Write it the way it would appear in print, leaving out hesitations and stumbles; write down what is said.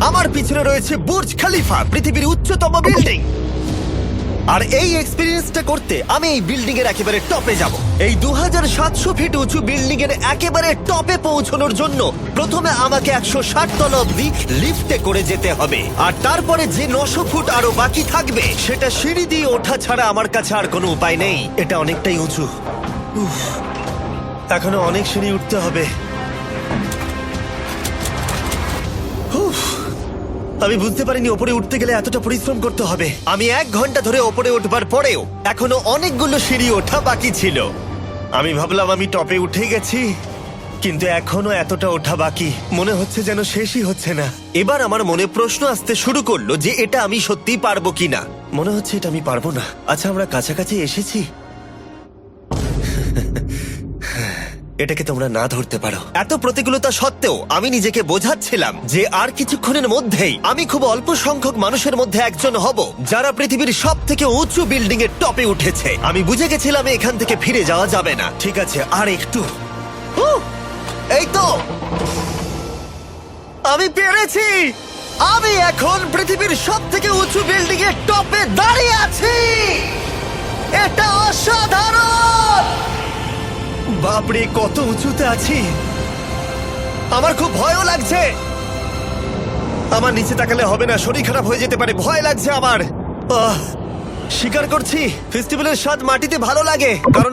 আমার পিছনে রয়েছে বুর্জ খলিফা, পৃথিবীর উচ্চতম বিল্ডিং। আর এই এক্সপেরিয়েন্সটা করতে আমি এই বিল্ডিং এর একেবারে টপে যাব। এই 2700 ফিট উঁচু বিল্ডিং এর একেবারে টপে পৌঁছানোর জন্য প্রথমে আমাকে 160 তলা অব্দি লিফটে করে যেতে হবে, আর তারপরে যে 900 ফুট আরো বাকি থাকবে সেটা সিঁড়ি দিয়ে ওঠা ছাড়া আমার কাছে আর কোনো উপায় নেই। এটা অনেকটাই উঁচু, এখনো অনেক সিঁড়ি উঠতে হবে। আমি বুঝতে পারিনি ওপরে উঠতে গেলে এতটা পরিশ্রম করতে হবে। আমি 1 ঘন্টা ধরে ওপরে উঠবার পরেও এখনো অনেকগুলো সিঁড়ি ওঠা বাকি ছিল। আমি ভাবলাম আমি টপে উঠে গেছি, কিন্তু এখনো এতটা ওঠা বাকি। মনে হচ্ছে যেন শেষই হচ্ছে না। এবার আমার মনে প্রশ্ন আসতে শুরু করলো যে এটা আমি সত্যিই পারবো কিনা। মনে হচ্ছে এটা আমি পারবো না। আচ্ছা, আমরা কাছাকাছি এসেছি। এটাকে তোমরা না ধরতে পারো। এত প্রতিকূলতা সত্ত্বেও আমি নিজেকে বোঝাচ্ছিলাম যে আর কিছুক্ষণের মধ্যেই আমি খুব অল্প সংখ্যক মানুষের মধ্যে একজন হব যারা পৃথিবীর সব থেকে উঁচু বিল্ডিং এর টপে উঠেছে। আমি বুঝে গেছিলাম এখান থেকে ফিরে যাওয়া যাবে না। ঠিক আছে, আর একটু। এই তো, আমি পেরেছি। আমি এখন পৃথিবীর সব থেকে উঁচু বিল্ডিং এর টপে দাঁড়িয়ে আছি। এটা অসাধারণ। বাপরে, কত উঁচুতে আছি! আমার খুব ভয়ও লাগছে। আমার নিচে তাকালে হবে না, শরীর খারাপ হয়ে যেতে পারে। ভয় লাগছে আমার। স্বীকার করছি, ফেস্টিভ্যালের স্বাদ মাটিতে ভালো লাগে, কারণ